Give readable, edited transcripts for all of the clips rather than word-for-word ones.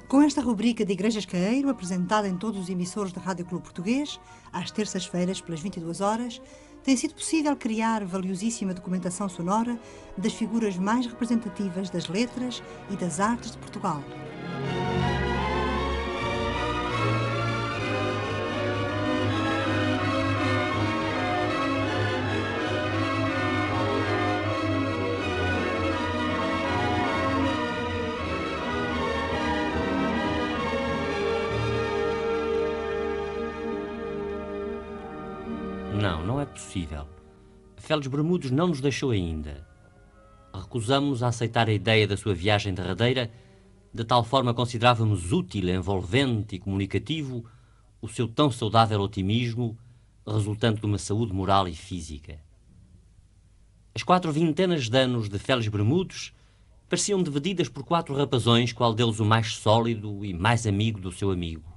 Com esta rubrica de Igrejas Caeiro, apresentada em todos os emissores da Rádio Clube Português, às terças-feiras, pelas 22 horas, tem sido possível criar valiosíssima documentação sonora das figuras mais representativas das letras e das artes de Portugal. Não é possível. Félix Bermudes não nos deixou ainda. Recusamos a aceitar a ideia da sua viagem derradeira, de tal forma considerávamos útil, envolvente e comunicativo o seu tão saudável otimismo, resultante de uma saúde moral e física. As 4 vintenas de anos de Félix Bermudes pareciam divididas por 4 rapazões, qual deles o mais sólido e mais amigo do seu amigo.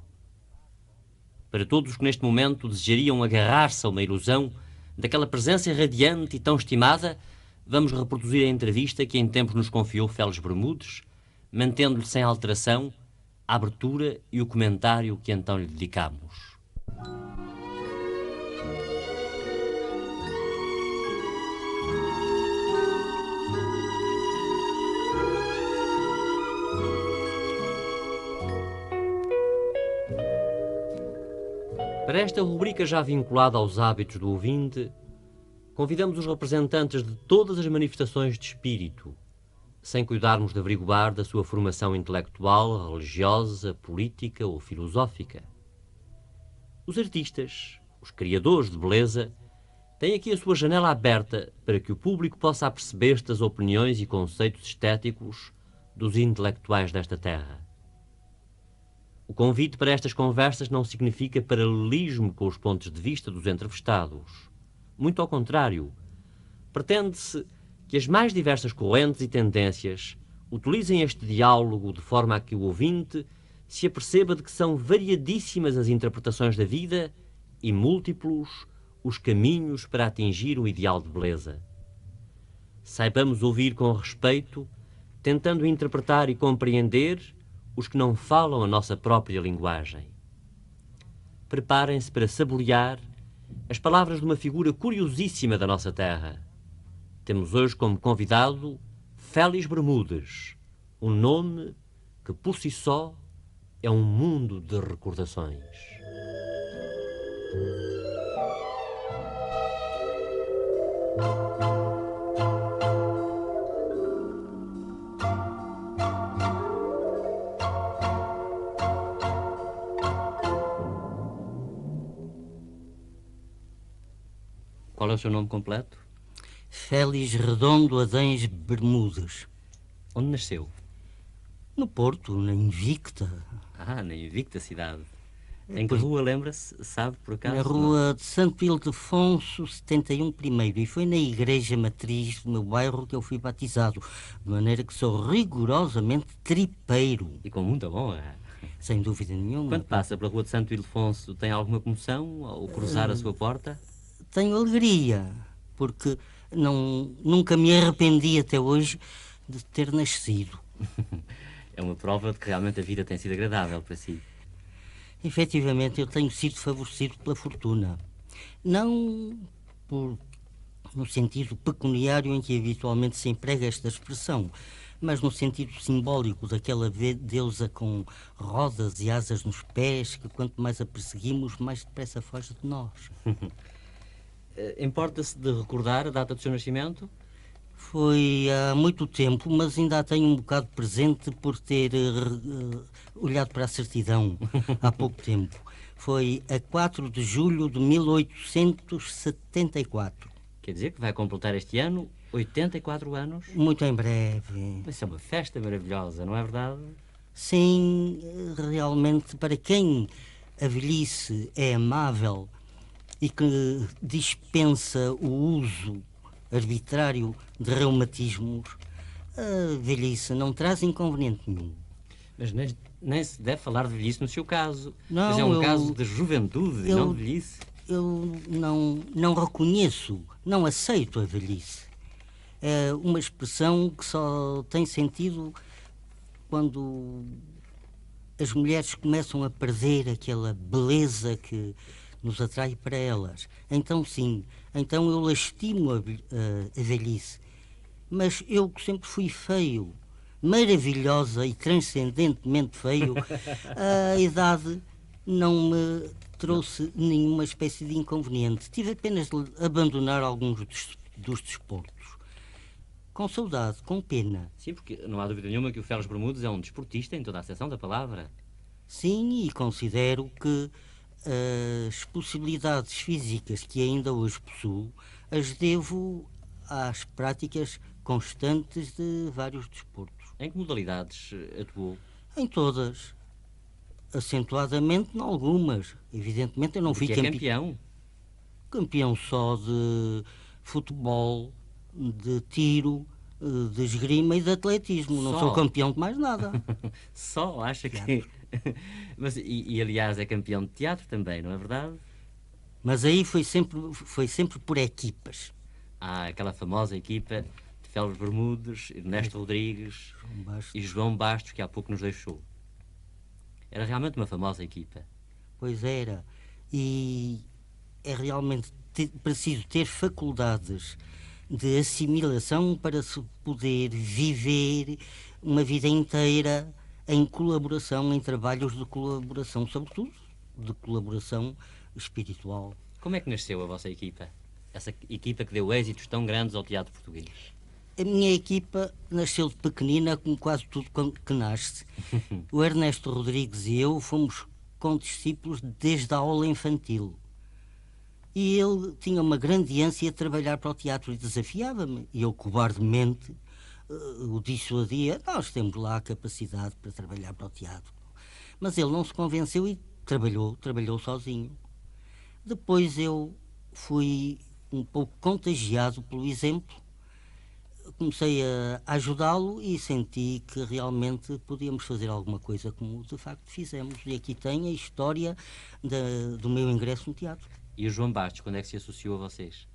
Para todos os que neste momento desejariam agarrar-se a uma ilusão daquela presença radiante e tão estimada, vamos reproduzir a entrevista que em tempos nos confiou Félix Bermudes, mantendo-lhe sem alteração a abertura e o comentário que então lhe dedicámos. Para esta rubrica já vinculada aos hábitos do ouvinte, convidamos os representantes de todas as manifestações de espírito, sem cuidarmos de averiguar da sua formação intelectual, religiosa, política ou filosófica. Os artistas, os criadores de beleza, têm aqui a sua janela aberta para que o público possa aperceber das opiniões e conceitos estéticos dos intelectuais desta terra. O convite para estas conversas não significa paralelismo com os pontos de vista dos entrevistados. Muito ao contrário, pretende-se que as mais diversas correntes e tendências utilizem este diálogo de forma a que o ouvinte se aperceba de que são variadíssimas as interpretações da vida e múltiplos os caminhos para atingir o ideal de beleza. Saibamos ouvir com respeito, tentando interpretar e compreender os que não falam a nossa própria linguagem. Preparem-se para saborear as palavras de uma figura curiosíssima da nossa terra. Temos hoje como convidado Félix Bermudes, um nome que por si só é um mundo de recordações. Qual é o seu nome completo? Félix Redondo Adães Bermudes. Onde nasceu? No Porto, na Invicta. Na Invicta cidade. Em que rua, lembra-se? Sabe, por acaso? Na rua de Santo Ildefonso, 71 primeiro. E foi na igreja matriz do meu bairro que eu fui batizado. De maneira que sou rigorosamente tripeiro. E com muita honra. Sem dúvida nenhuma. Quando passa pela rua de Santo Ildefonso, tem alguma comoção ao cruzar a sua porta? Tenho alegria, porque nunca me arrependi até hoje de ter nascido. É uma prova de que realmente a vida tem sido agradável para si. Efetivamente, eu tenho sido favorecido pela fortuna. Não no sentido pecuniário em que habitualmente se emprega esta expressão, mas no sentido simbólico daquela deusa com rodas e asas nos pés, que quanto mais a perseguimos, mais depressa foge de nós. Importa-se de recordar a data do seu nascimento? Foi há muito tempo, mas ainda a tenho um bocado presente por ter olhado para a certidão há pouco tempo. Foi a 4 de julho de 1874. Quer dizer que vai completar este ano 84 anos? Muito em breve. Isso é uma festa maravilhosa, não é verdade? Sim, realmente, para quem a velhice é amável e que dispensa o uso arbitrário de reumatismos, a velhice não traz inconveniente nenhum. Mas nem se deve falar de velhice no seu caso. Não, mas é um caso de juventude, não de velhice. Eu não reconheço, não aceito a velhice. É uma expressão que só tem sentido quando as mulheres começam a perder aquela beleza que nos atrai para elas. Então, sim, então eu lastimo a velhice. Mas eu que sempre fui feio, maravilhosa e transcendentemente feio, a idade não me trouxe nenhuma espécie de inconveniente. Tive apenas de abandonar alguns dos desportos. Com saudade, com pena. Sim, porque não há dúvida nenhuma que o Félix Bermudes é um desportista em toda a acessão da palavra. Sim, e considero que as possibilidades físicas que ainda hoje possuo as devo às práticas constantes de vários desportos. Em que modalidades atuou? Em todas. Acentuadamente em algumas. Evidentemente eu não fui Porque é campeão. Campeão só de futebol, de tiro, de esgrima e de atletismo. Não sou campeão de mais nada. Só? Acha que... Mas, aliás, é campeão de teatro também, não é verdade? Mas aí foi sempre por equipas. Aquela famosa equipa de Félix Bermudes, Ernesto Rodrigues e João Bastos, que há pouco nos deixou. Era realmente uma famosa equipa. Pois era. E é realmente preciso ter faculdades de assimilação para se poder viver uma vida inteira em colaboração, em trabalhos de colaboração, sobretudo de colaboração espiritual. Como é que nasceu a vossa equipa? Essa equipa que deu êxitos tão grandes ao teatro português? A minha equipa nasceu de pequenina, como quase tudo que nasce. O Ernesto Rodrigues e eu fomos condiscípulos desde a aula infantil. E ele tinha uma grande ânsia de trabalhar para o teatro e desafiava-me. E eu, cobardemente, o dissuadia. Nós temos lá a capacidade para trabalhar para o teatro. Mas ele não se convenceu e trabalhou sozinho. Depois eu fui um pouco contagiado pelo exemplo. Comecei a ajudá-lo e senti que realmente podíamos fazer alguma coisa como de facto fizemos. E aqui tem a história do meu ingresso no teatro. E o João Bastos, quando é que se associou a vocês?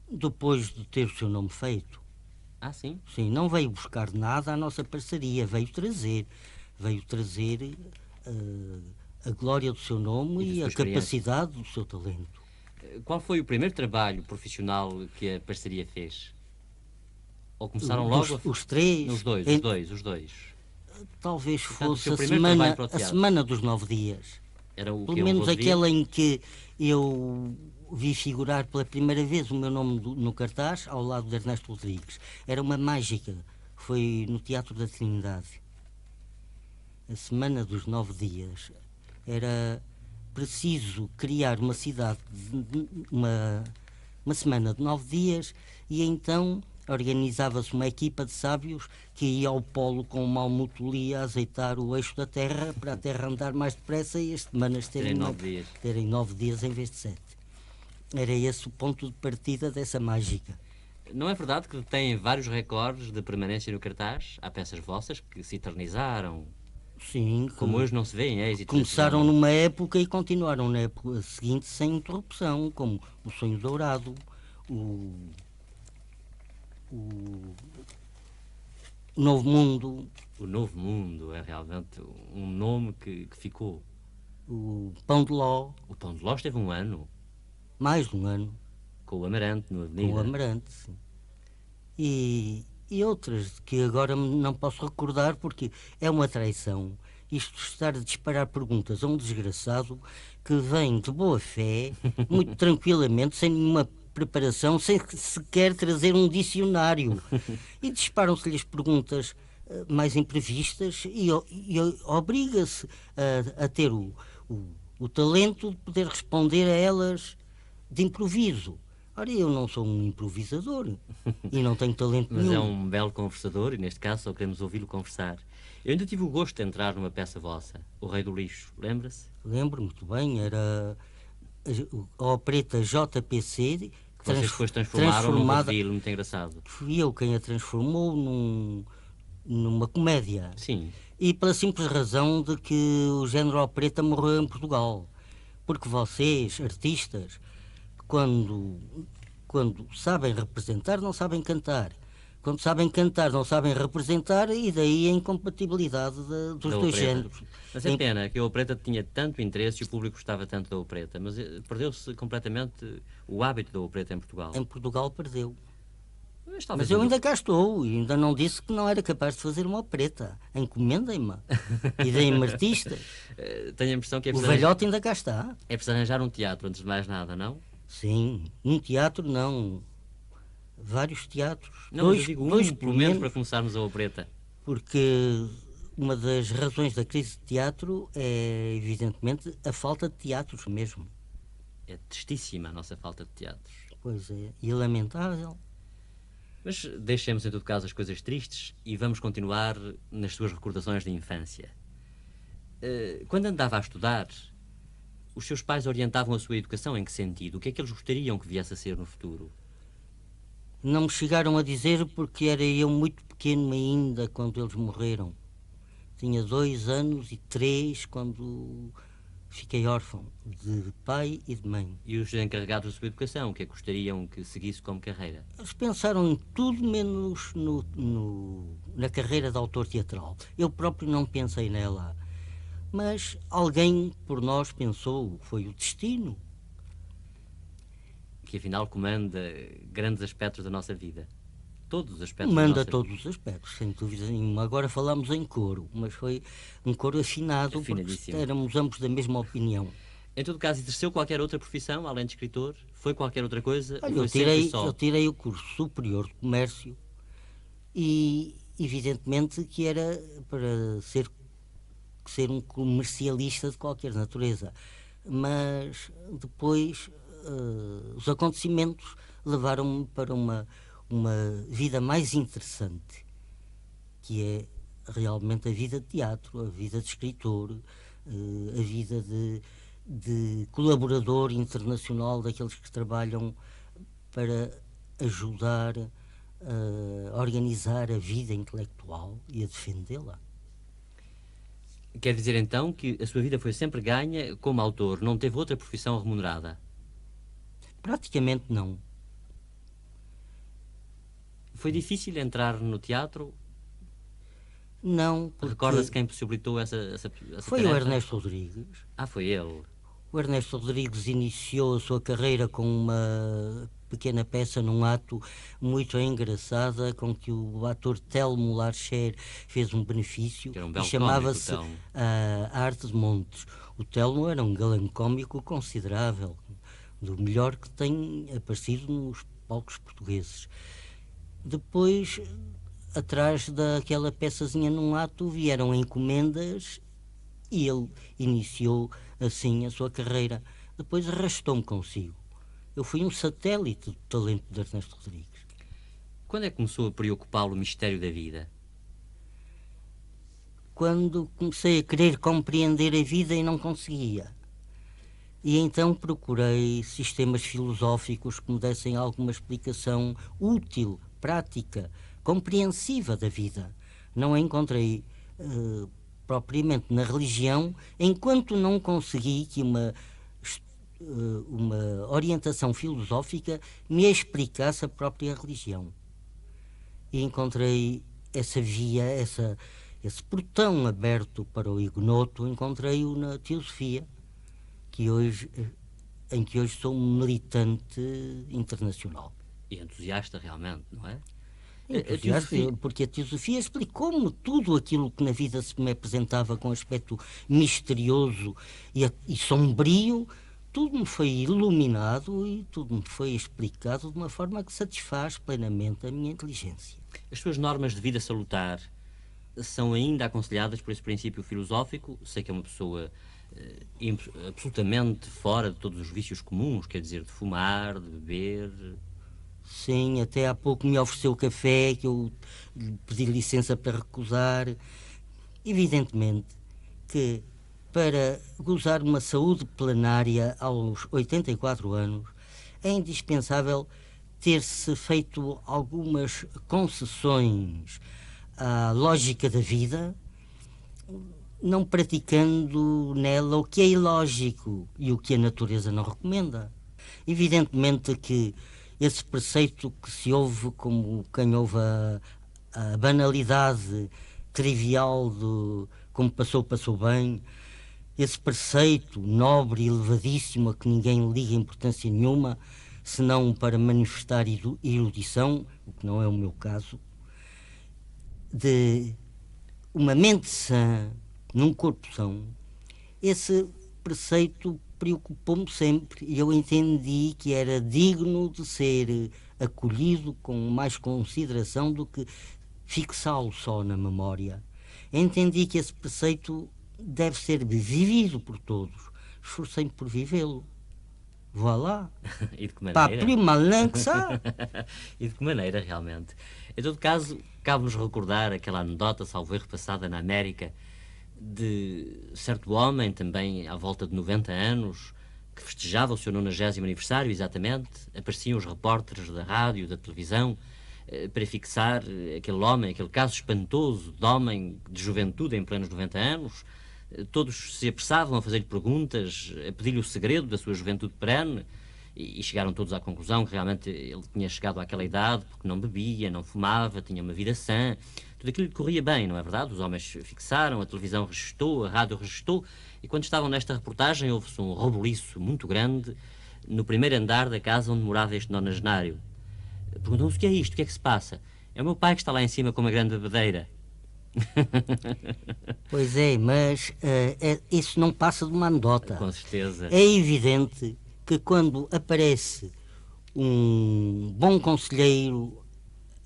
Depois de ter o seu nome feito. Sim? Sim, não veio buscar nada à nossa parceria, veio trazer a glória do seu nome e a capacidade do seu talento. Qual foi o primeiro trabalho profissional que a parceria fez? Ou começaram logo? Os três? Os dois. Talvez Portanto, fosse a semana dos 9 dias. Era o Pelo menos aquela em que eu vi figurar pela primeira vez o meu nome no cartaz, ao lado de Ernesto Rodrigues. Era uma mágica. Foi no Teatro da Trindade. A semana dos 9 dias. Era preciso criar uma cidade, uma semana de 9 dias, e então organizava-se uma equipa de sábios que ia ao polo com uma almotolia a azeitar o eixo da Terra para a Terra andar mais depressa e as semanas terem 9 dias em vez de 7. Era esse o ponto de partida dessa mágica. Não é verdade que têm vários recordes de permanência no cartaz? Há peças vossas que se eternizaram. Sim. Como hoje não se vê em êxito. Começaram numa época e continuaram na época seguinte sem interrupção, como O Sonho Dourado, o Novo Mundo. O Novo Mundo é realmente um nome que ficou. O Pão de Ló. O Pão de Ló esteve um ano. Mais de um ano. Com o Amarante, no Avenida. Com o Amarante, sim. E outras que agora não posso recordar porque é uma traição. Isto de estar a disparar perguntas a um desgraçado que vem de boa fé, muito tranquilamente, sem nenhuma preparação, sem sequer trazer um dicionário. E disparam-se-lhe as perguntas mais imprevistas e obriga-se a ter o talento de poder responder a elas de improviso. Ora, eu não sou um improvisador e não tenho talento nenhum. Mas é um belo conversador e, neste caso, só queremos ouvi-lo conversar. Eu ainda tive o gosto de entrar numa peça vossa, O Rei do Lixo. Lembra-se? Lembro muito bem. Era a opereta JPC, que vocês depois transformaram num vaudeville muito engraçado. Fui eu quem a transformou numa comédia. Sim. E pela simples razão de que o género opereta morreu em Portugal. Porque vocês, artistas, quando sabem representar, não sabem cantar. Quando sabem cantar, não sabem representar, e daí a incompatibilidade dos Da dois opereta. géneros. Mas é pena que a opereta tinha tanto interesse e o público gostava tanto da opereta, mas perdeu-se completamente o hábito da opereta em Portugal. Em Portugal perdeu. Mas Mas eu ainda cá estou e ainda não disse que não era capaz de fazer uma opereta. Encomendem-me e deem-me artistas. Tenho a impressão que O velhote ainda cá está. é preciso arranjar um teatro, antes de mais nada, não? Sim, um teatro não. Vários teatros. Não, mas eu digo dois pelo menos, para começarmos a opereta. Porque uma das razões da crise de teatro é, evidentemente, a falta de teatros mesmo. É tristíssima a nossa falta de teatros. Pois é, e lamentável. Mas deixemos, em todo caso, as coisas tristes e vamos continuar nas suas recordações de infância. Quando andava a estudar, os seus pais orientavam a sua educação em que sentido? O que é que eles gostariam que viesse a ser no futuro? Não me chegaram a dizer porque era eu muito pequeno ainda quando eles morreram. Tinha 2 anos e 3 quando fiquei órfão de pai e de mãe. E os encarregados da sua educação, o que é que gostariam que seguisse como carreira? Eles pensaram em tudo menos na carreira de autor teatral. Eu próprio não pensei nela. Mas alguém por nós pensou, foi o destino. Que afinal comanda grandes aspectos da nossa vida. Todos os aspectos da Manda nossa todos vida. os aspectos, sem dúvida nenhuma. Agora falamos em coro, mas foi um coro afinado porque Afinadíssimo. éramos ambos da mesma opinião. Em todo caso, exerceu qualquer outra profissão, além de escritor? Foi qualquer outra coisa? Olha, Ou foi sempre só? eu tirei o curso superior de comércio e evidentemente que era para ser um comercialista de qualquer natureza. Mas depois os acontecimentos levaram-me para uma vida mais interessante, que é realmente a vida de teatro, a vida de escritor, a vida de colaborador internacional daqueles que trabalham para ajudar a organizar a vida intelectual e a defendê-la. Quer dizer então que a sua vida foi sempre ganha como autor, não teve outra profissão remunerada? Praticamente não. Foi difícil entrar no teatro? Não, porque Recorda-se quem possibilitou essa foi tarefa? o Ernesto Rodrigues. Ah, foi ele. O Ernesto Rodrigues iniciou a sua carreira com uma pequena peça num ato muito engraçada com que o ator Telmo Larcher fez um benefício Que era um e belo chamava-se cómico, Telmo. a Arte de Montes. O Telmo era um galã cómico considerável, do melhor que tem aparecido nos palcos portugueses. Depois, atrás daquela peçazinha num ato, vieram encomendas e ele iniciou assim a sua carreira. Depois arrastou-me consigo. Eu fui um satélite do talento de Ernesto Rodrigues. Quando é que começou a preocupá-lo o mistério da vida? Quando comecei a querer compreender a vida e não conseguia. E então procurei sistemas filosóficos que me dessem alguma explicação útil, prática, compreensiva da vida. Não a encontrei propriamente na religião, enquanto não consegui que uma orientação filosófica me explicasse a própria religião. E encontrei essa via, esse portão aberto para o ignoto, encontrei-o na teosofia, em que hoje sou um militante internacional. E entusiasta realmente, não é? Porque a teosofia explicou-me tudo aquilo que na vida se me apresentava com aspecto misterioso e sombrio. Tudo me foi iluminado e tudo me foi explicado de uma forma que satisfaz plenamente a minha inteligência. As suas normas de vida salutar são ainda aconselhadas por esse princípio filosófico? Sei que é uma pessoa absolutamente fora de todos os vícios comuns, quer dizer, de fumar, de beber. Sim, até há pouco me ofereceu café, que eu lhe pedi licença para recusar. Evidentemente que para gozar uma saúde plenária aos 84 anos é indispensável ter-se feito algumas concessões à lógica da vida, não praticando nela o que é ilógico e o que a natureza não recomenda. Evidentemente que esse preceito que se ouve como quem ouve a banalidade trivial de como passou, passou bem, esse preceito nobre e elevadíssimo a que ninguém liga importância nenhuma, senão para manifestar erudição, o que não é o meu caso, de uma mente sã num corpo são, esse preceito preocupou-me sempre e eu entendi que era digno de ser acolhido com mais consideração do que fixá-lo só na memória. Entendi que esse preceito deve ser vivido por todos. Esforcei-me por vivê-lo. Voilà. E de que Pas maneira? plus malin que ça. E de que maneira, realmente? Em todo caso, cabe-nos recordar aquela anedota, salvo erro, passada na América, de certo homem, também à volta de 90 anos, que festejava o seu 90º aniversário, exatamente. Apareciam os repórteres da rádio, da televisão, para fixar aquele homem, aquele caso espantoso de homem de juventude em plenos 90 anos. Todos se apressavam a fazer-lhe perguntas, a pedir-lhe o segredo da sua juventude perene, e chegaram todos à conclusão que realmente ele tinha chegado àquela idade porque não bebia, não fumava, tinha uma vida sã. Tudo aquilo lhe corria bem, não é verdade? Os homens fixaram, a televisão registou, a rádio registou, e quando estavam nesta reportagem houve-se um rebuliço muito grande no primeiro andar da casa onde morava este nonagenário. Perguntam-se o que é isto, o que é que se passa? É o meu pai que está lá em cima com uma grande bebedeira. Pois é, mas isso não passa de uma anedota. Com certeza. É evidente que quando aparece um bom conselheiro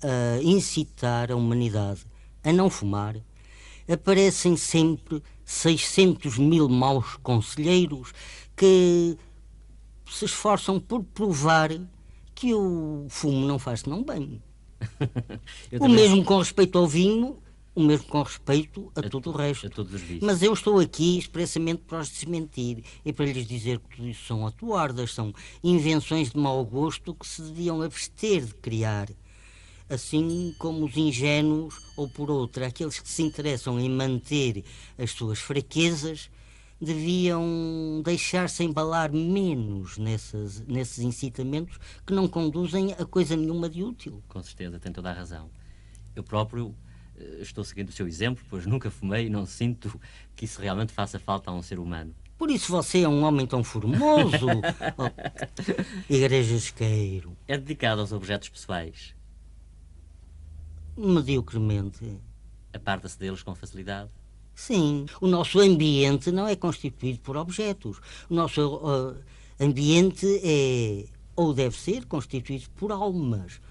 a incitar a humanidade a não fumar, aparecem sempre 600.000 maus conselheiros que se esforçam por provar que o fumo não faz senão bem. O mesmo com respeito ao vinho, o mesmo com respeito a todo o resto. A todos os vícios. Mas eu estou aqui expressamente para os desmentir e para lhes dizer que tudo isso são atuardas, são invenções de mau gosto que se deviam abster de criar. Assim como os ingênuos, ou por outra, aqueles que se interessam em manter as suas fraquezas, deviam deixar-se embalar menos nesses incitamentos que não conduzem a coisa nenhuma de útil. Com certeza, tem toda a razão. Eu próprio estou seguindo o seu exemplo, pois nunca fumei e não sinto que isso realmente faça falta a um ser humano. Por isso você é um homem tão formoso, igrejesqueiro. É dedicado aos objetos pessoais. Mediocremente. Aparta-se deles com facilidade. Sim, o nosso ambiente não é constituído por objetos. O nosso ambiente é, ou deve ser, constituído por almas.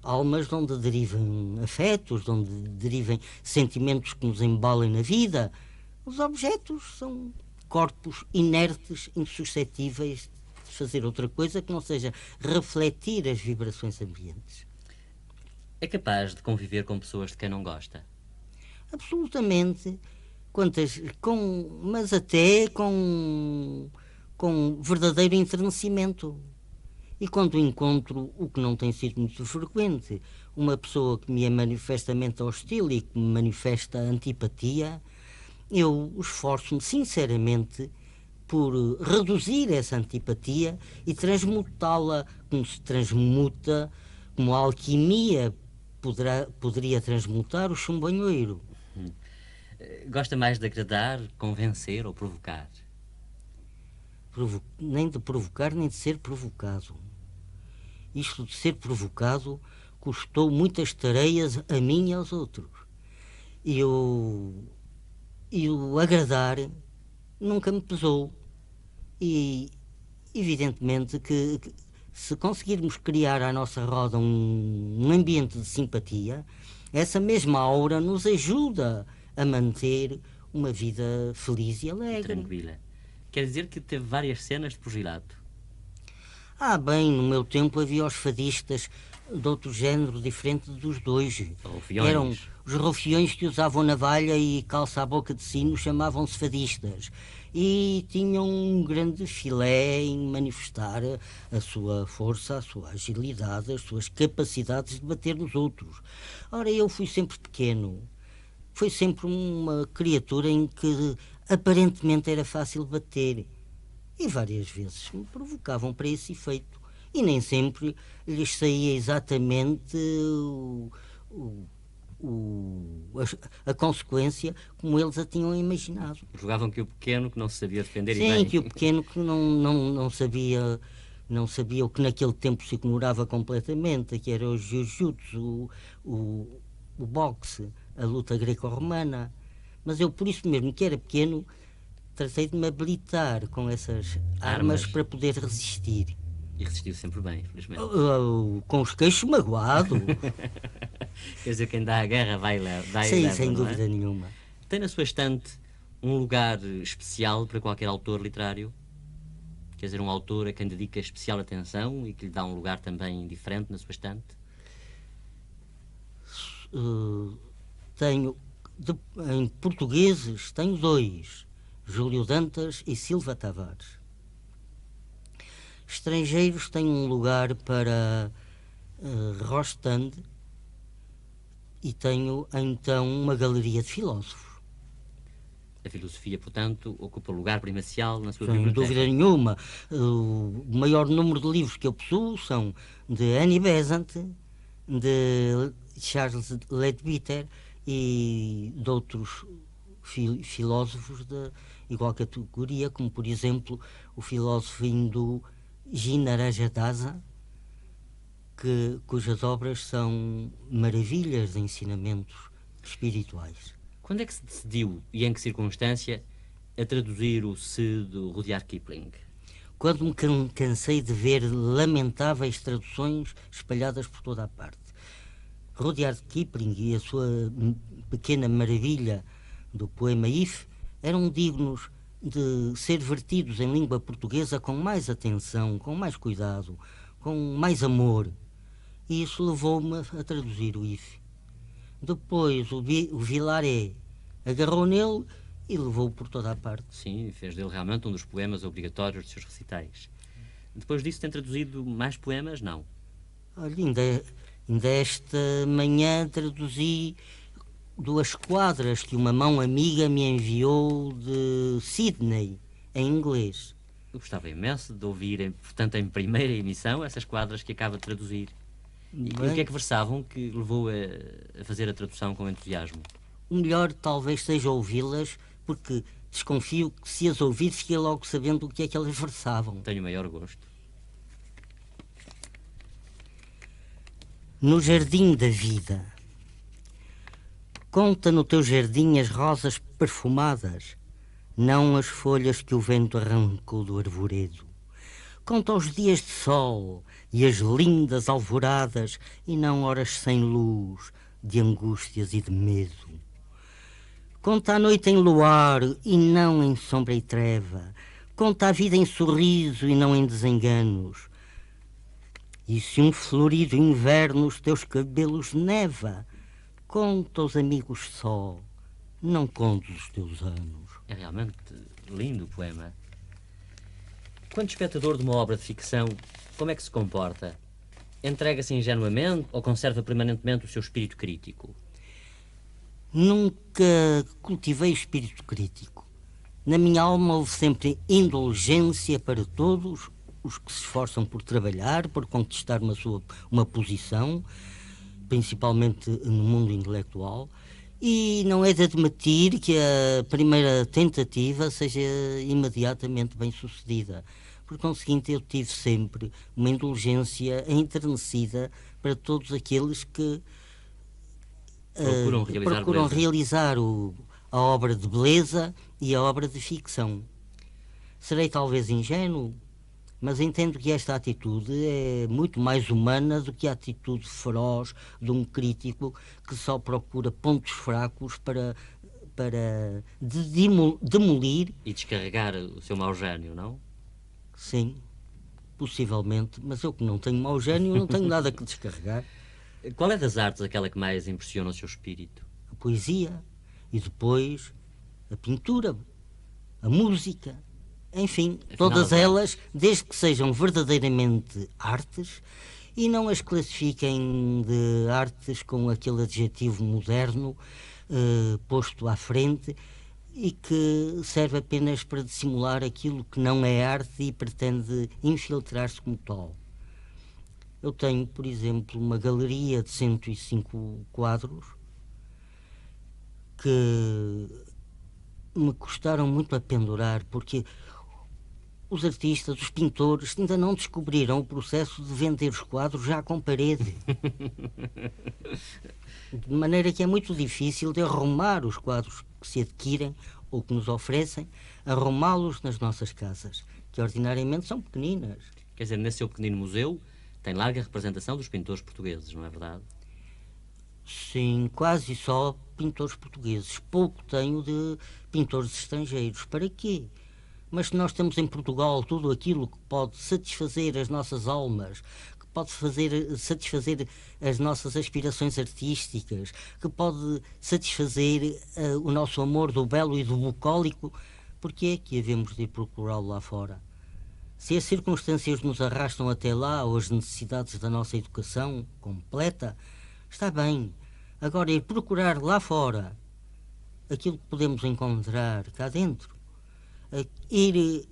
Almas de onde derivam afetos, de onde derivem sentimentos que nos embalem na vida. Os objetos são corpos inertes, insuscetíveis de fazer outra coisa que não seja refletir as vibrações ambientes. É capaz de conviver com pessoas de quem não gosta? Absolutamente. Mas até com verdadeiro enternecimento. E quando encontro, o que não tem sido muito frequente, uma pessoa que me é manifestamente hostil e que me manifesta antipatia, eu esforço-me sinceramente por reduzir essa antipatia e transmutá-la como se transmuta, como a alquimia poderia transmutar o chumbanhoeiro. Gosta mais de agradar, convencer ou provocar? Nem de provocar, nem de ser provocado. Isto de ser provocado custou muitas tareias a mim e aos outros. E o agradar nunca me pesou. E evidentemente que se conseguirmos criar à nossa roda um ambiente de simpatia, essa mesma aura nos ajuda a manter uma vida feliz e alegre. Tranquila. Quer dizer que teve várias cenas de pugilato? Bem, no meu tempo havia os fadistas de outro género diferente dos dois. Rufiões. Eram os rufiões que usavam navalha e calça à boca de sino, chamavam-se fadistas. E tinham um grande filé em manifestar a sua força, a sua agilidade, as suas capacidades de bater nos outros. Ora, eu fui sempre pequeno. Fui sempre uma criatura em que aparentemente era fácil bater. E várias vezes me provocavam para esse efeito. e nem sempre lhes saía exatamente a consequência como eles a tinham imaginado. Julgavam que o pequeno que não se sabia defender Sim, e bem. que o pequeno que não sabia o que naquele tempo se ignorava completamente, que era o jiu-jitsu, o boxe, a luta greco-romana. Mas eu, por isso mesmo que era pequeno, tratei de me habilitar com essas armas para poder resistir. E resistiu sempre bem, felizmente. Com os queixos magoados. Quer dizer, quem dá a guerra vai e leva. Sim, sem não é? dúvida nenhuma. Tem na sua estante um lugar especial para qualquer autor literário? Quer dizer, um autor a quem dedica especial atenção e que lhe dá um lugar também diferente na sua estante? Tenho, em portugueses, tenho dois. Júlio Dantas e Silva Tavares. Estrangeiros, tenho um lugar para Rostand e tenho então uma galeria de filósofos. A filosofia, portanto, ocupa lugar primacial na sua Sem biblioteca? dúvida nenhuma. O maior número de livros que eu possuo são de Annie Besant, de Charles Leadbeater e de outros filósofos de igual categoria, como por exemplo o filósofo hindu Jinarajadasa, cujas obras são maravilhas de ensinamentos espirituais. Quando é que se decidiu, e em que circunstância, a traduzir o Se do Rudyard Kipling? Quando me cansei de ver lamentáveis traduções espalhadas por toda a parte. Rudyard Kipling e a sua pequena maravilha do poema If eram dignos de ser vertidos em língua portuguesa com mais atenção, com mais cuidado, com mais amor. E isso levou-me a traduzir o If. Depois o Vilaré agarrou nele e levou-o por toda a parte. Sim, fez dele realmente um dos poemas obrigatórios dos seus recitais. Depois disso tem traduzido mais poemas? Não. Olha, ainda esta manhã traduzi 2 quadras que uma mão amiga me enviou de Sydney, em inglês. Eu gostava imenso de ouvir, portanto, em primeira emissão, essas quadras que acaba de traduzir. E o que é que versavam que levou a fazer a tradução com entusiasmo? O melhor talvez seja ouvi-las, porque desconfio que se as ouvir fiquei logo sabendo o que é que elas versavam. Tenho o maior gosto. No jardim da vida. Conta no teu jardim as rosas perfumadas, não as folhas que o vento arrancou do arvoredo. Conta os dias de sol e as lindas alvoradas, e não horas sem luz, de angústias e de medo. Conta a noite em luar e não em sombra e treva. Conta a vida em sorriso e não em desenganos. E se um florido inverno os teus cabelos neva, conta os amigos só, não contes os teus anos. É realmente lindo o poema. Quando espectador de uma obra de ficção, como é que se comporta? Entrega-se ingenuamente ou conserva permanentemente o seu espírito crítico? Nunca cultivei espírito crítico. Na minha alma houve sempre indulgência para todos os que se esforçam por trabalhar, por conquistar uma posição, principalmente no mundo intelectual, e não é de admitir que a primeira tentativa seja imediatamente bem sucedida. Por conseguinte, eu tive sempre uma indulgência enternecida para todos aqueles que procuram realizar a obra de beleza e a obra de ficção. Serei talvez ingênuo, mas entendo que esta atitude é muito mais humana do que a atitude feroz de um crítico que só procura pontos fracos para demolir e descarregar o seu mau gênio, não? Sim, possivelmente, mas eu que não tenho mau gênio não tenho nada que descarregar. Qual é das artes aquela que mais impressiona o seu espírito? A poesia e depois a pintura, a música, enfim, Afinal, todas elas, desde que sejam verdadeiramente artes e não as classifiquem de artes com aquele adjetivo moderno posto à frente e que serve apenas para dissimular aquilo que não é arte e pretende infiltrar-se como tal. Eu tenho, por exemplo, uma galeria de 105 quadros que me custaram muito a pendurar, porque os artistas, os pintores, ainda não descobriram o processo de vender os quadros já com parede. De maneira que é muito difícil de arrumar os quadros que se adquirem ou que nos oferecem, arrumá-los nas nossas casas, que ordinariamente são pequeninas. Quer dizer, nesse seu pequenino museu tem larga representação dos pintores portugueses, não é verdade? Sim, quase só pintores portugueses. Pouco tenho de pintores estrangeiros. Para quê? Mas se nós temos em Portugal tudo aquilo que pode satisfazer as nossas almas, que pode satisfazer as nossas aspirações artísticas, que pode satisfazer o nosso amor do belo e do bucólico, por que é que havemos de ir procurá-lo lá fora? Se as circunstâncias nos arrastam até lá, ou as necessidades da nossa educação completa, está bem. Agora, ir procurar lá fora aquilo que podemos encontrar cá dentro, ir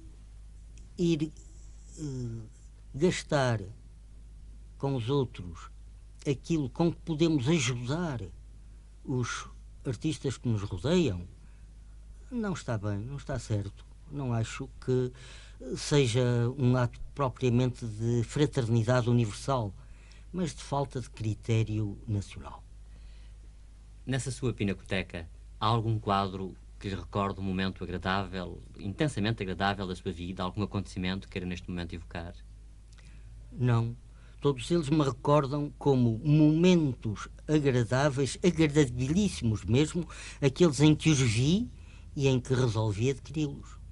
gastar com os outros aquilo com que podemos ajudar os artistas que nos rodeiam, não está bem, não está certo. Não acho que seja um ato propriamente de fraternidade universal, mas de falta de critério nacional. Nessa sua pinacoteca, há algum quadro que lhe recorde um momento agradável, intensamente agradável da sua vida, algum acontecimento que queira neste momento evocar? Não. Todos eles me recordam como momentos agradáveis, agradabilíssimos mesmo, aqueles em que os vi e em que resolvi adquiri-los.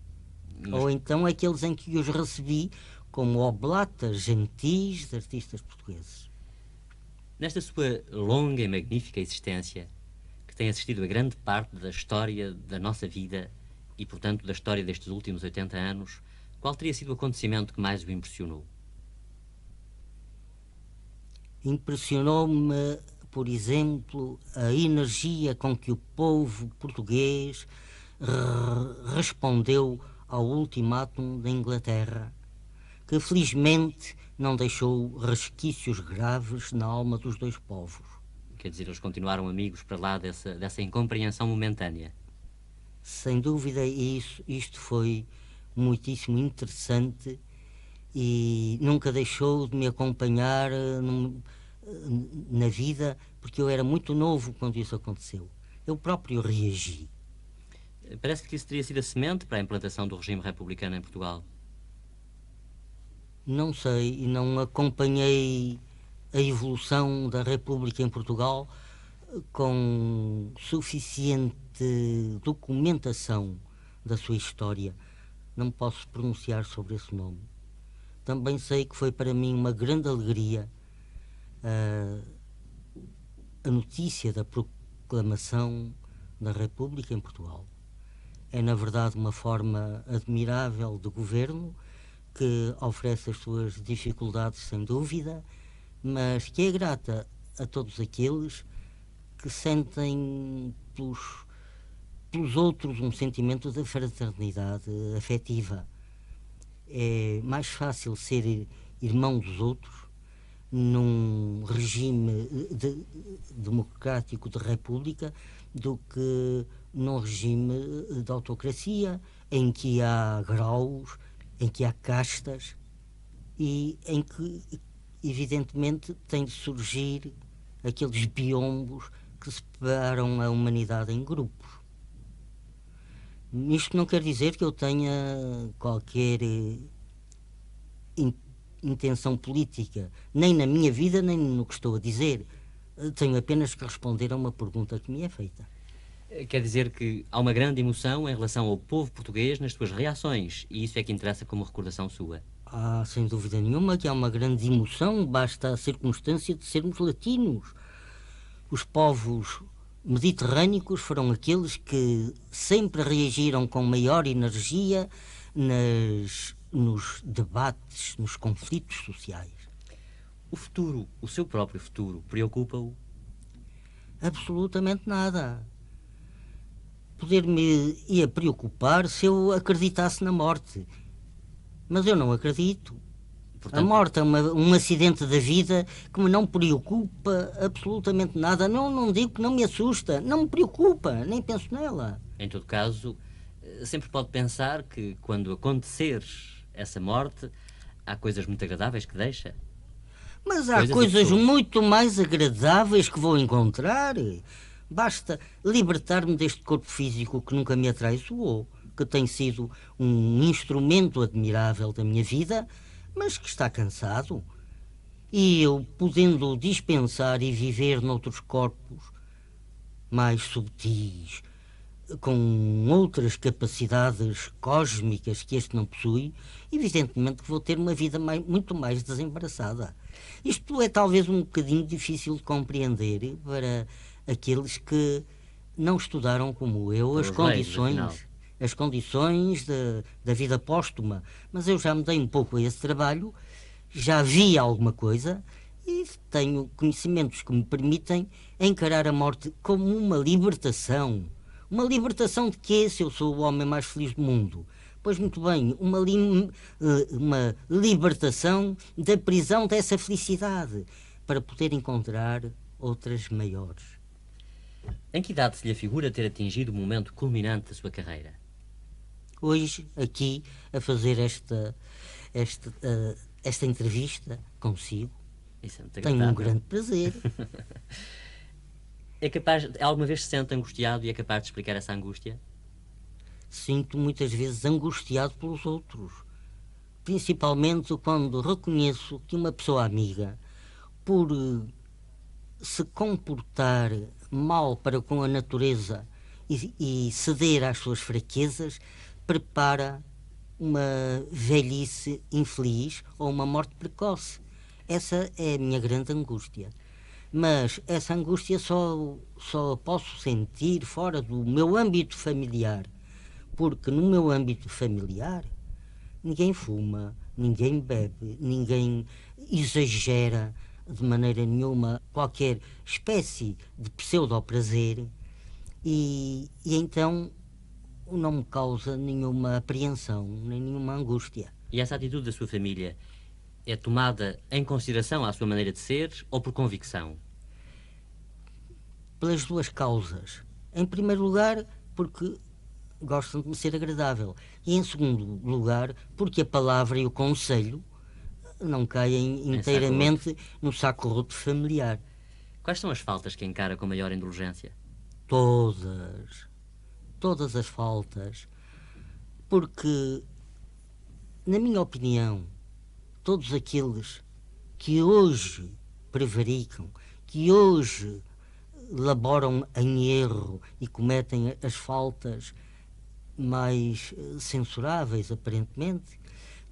Ou então aqueles em que os recebi como oblatas gentis de artistas portugueses. Nesta sua longa e magnífica existência, que tem assistido a grande parte da história da nossa vida e, portanto, da história destes últimos 80 anos, qual teria sido o acontecimento que mais o impressionou? Impressionou-me, por exemplo, a energia com que o povo português respondeu ao ultimátum da Inglaterra, que felizmente não deixou resquícios graves na alma dos dois povos. Quer dizer, eles continuaram amigos para lá dessa incompreensão momentânea. Sem dúvida, isto foi muitíssimo interessante e nunca deixou de me acompanhar na vida, porque eu era muito novo quando isso aconteceu. Eu próprio reagi. Parece que isso teria sido a semente para a implantação do regime republicano em Portugal. Não sei, não acompanhei a evolução da República em Portugal com suficiente documentação da sua história. Não posso pronunciar sobre esse nome. Também sei que foi para mim uma grande alegria a notícia da proclamação da República em Portugal. É, na verdade, uma forma admirável de governo que oferece as suas dificuldades, sem dúvida, mas que é grata a todos aqueles que sentem pelos outros um sentimento de fraternidade afetiva. É mais fácil ser irmão dos outros num regime democrático de república do que num regime de autocracia em que há graus, em que há castas e em que evidentemente tem de surgir aqueles biombos que separam a humanidade em grupos. Isto não quer dizer que eu tenha qualquer intenção política, nem na minha vida, nem no que estou a dizer. Tenho apenas que responder a uma pergunta que me é feita. Quer dizer que há uma grande emoção em relação ao povo português nas suas reações, e isso é que interessa como recordação sua. Sem dúvida nenhuma que há uma grande emoção, basta a circunstância de sermos latinos. Os povos mediterrâneos foram aqueles que sempre reagiram com maior energia nos debates, nos conflitos sociais. O futuro, o seu próprio futuro, preocupa-o? Absolutamente nada. Poder-me-ia preocupar se eu acreditasse na morte. Mas eu não acredito. Portanto, a morte é um acidente da vida que me não preocupa absolutamente nada. Não digo que não me assusta, não me preocupa, nem penso nela. em todo caso, sempre pode pensar que quando acontecer essa morte, há coisas muito agradáveis que deixa. Mas há Coisas e coisas pessoas. muito mais agradáveis que vou encontrar. Basta libertar-me deste corpo físico que nunca me atraiçoou, que tem sido um instrumento admirável da minha vida, mas que está cansado. E eu, podendo dispensar e viver noutros corpos mais subtis, com outras capacidades cósmicas que este não possui, evidentemente que vou ter uma vida muito mais desembaraçada. Isto é talvez um bocadinho difícil de compreender para aqueles que não estudaram como eu Pelos leigos, afinal. as condições da vida póstuma. Mas eu já me dei um pouco a esse trabalho, já vi alguma coisa e tenho conhecimentos que me permitem encarar a morte como uma libertação. Uma libertação de quê, se eu sou o homem mais feliz do mundo? Pois muito bem, uma libertação da prisão dessa felicidade para poder encontrar outras maiores. Em que idade se lhe afigura ter atingido o momento culminante da sua carreira? Hoje, aqui, a fazer esta entrevista consigo, Isso é muito tenho um agradável. grande prazer. Alguma vez se sente angustiado e é capaz de explicar essa angústia? Sinto muitas vezes angustiado pelos outros, principalmente quando reconheço que uma pessoa amiga, por se comportar mal para com a natureza e ceder às suas fraquezas, prepara uma velhice infeliz ou uma morte precoce. Essa é a minha grande angústia. Mas essa angústia só posso sentir fora do meu âmbito familiar, porque no meu âmbito familiar ninguém fuma, ninguém bebe, ninguém exagera de maneira nenhuma qualquer espécie de pseudo-prazer e então não me causa nenhuma apreensão, nem nenhuma angústia. E essa atitude da sua família é tomada em consideração à sua maneira de ser ou por convicção? Pelas duas causas. Em primeiro lugar, porque gostam de me ser agradável. E em segundo lugar, porque a palavra e o conselho não caem inteiramente no saco roto familiar. Quais são as faltas que encara com maior indulgência? Todas as faltas. Porque, na minha opinião, todos aqueles que hoje prevaricam, que hoje laboram em erro e cometem as faltas mais censuráveis, aparentemente,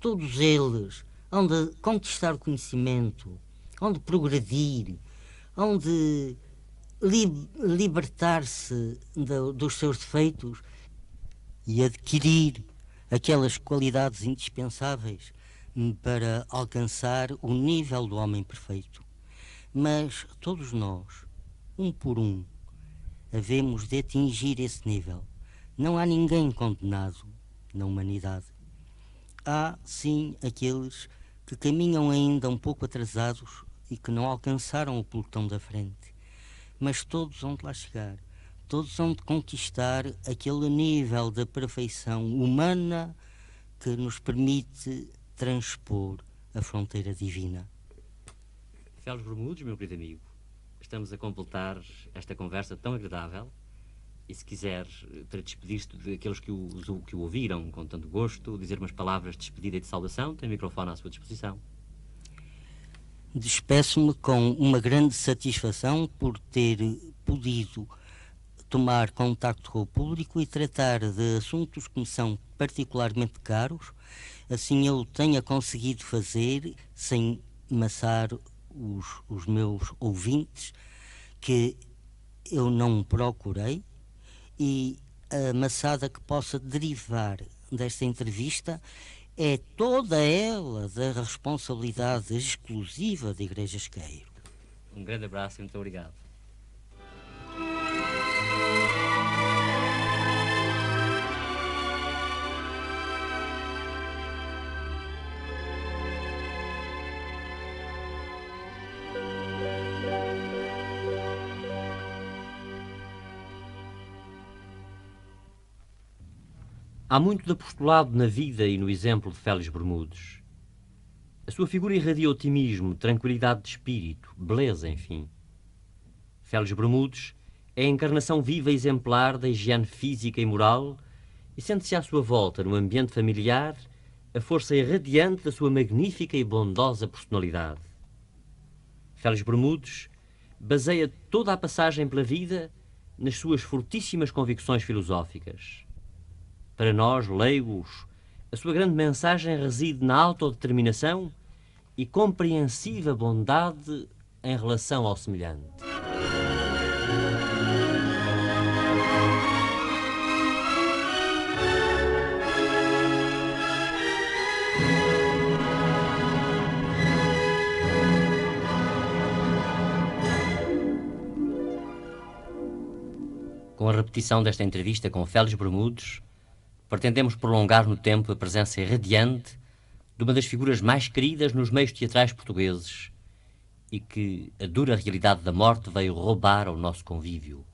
todos eles hão de conquistar o conhecimento, hão de progredir, hão de libertar-se dos seus defeitos e adquirir aquelas qualidades indispensáveis para alcançar o nível do homem perfeito. Mas todos nós, um por um, havemos de atingir esse nível. Não há ninguém condenado na humanidade. Há, sim, aqueles que caminham ainda um pouco atrasados e que não alcançaram o pelotão da frente. Mas todos vão de lá chegar. Todos vão de conquistar aquele nível da perfeição humana que nos permite transpor a fronteira divina. Félix Bermudes, meu querido amigo, estamos a completar esta conversa tão agradável e se quiser, para despedir-se daqueles que o ouviram com tanto gosto, dizer umas palavras de despedida e de saudação, tem o microfone à sua disposição. Despeço-me com uma grande satisfação por ter podido tomar contacto com o público e tratar de assuntos que me são particularmente caros. Assim eu tenha conseguido fazer, sem maçar os meus ouvintes, que eu não procurei, e a maçada que possa derivar desta entrevista é toda ela da responsabilidade exclusiva da Igreja Esqueiro. Um grande abraço e muito obrigado. Há muito de apostolado na vida e no exemplo de Félix Bermudes. A sua figura irradia otimismo, tranquilidade de espírito, beleza, enfim. Félix Bermudes é a encarnação viva e exemplar da higiene física e moral e sente-se à sua volta, no ambiente familiar, a força irradiante da sua magnífica e bondosa personalidade. Félix Bermudes baseia toda a passagem pela vida nas suas fortíssimas convicções filosóficas. Para nós, leigos, a sua grande mensagem reside na autodeterminação e compreensiva bondade em relação ao semelhante. Com a repetição desta entrevista com Félix Bermudes, pretendemos prolongar no tempo a presença irradiante de uma das figuras mais queridas nos meios teatrais portugueses e que a dura realidade da morte veio roubar ao nosso convívio.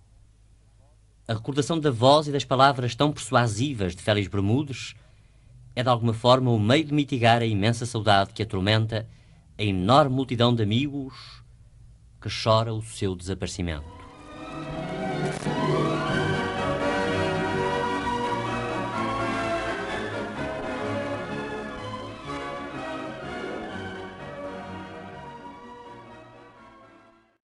A recordação da voz e das palavras tão persuasivas de Félix Bermudes é de alguma forma o meio de mitigar a imensa saudade que atormenta a enorme multidão de amigos que chora o seu desaparecimento.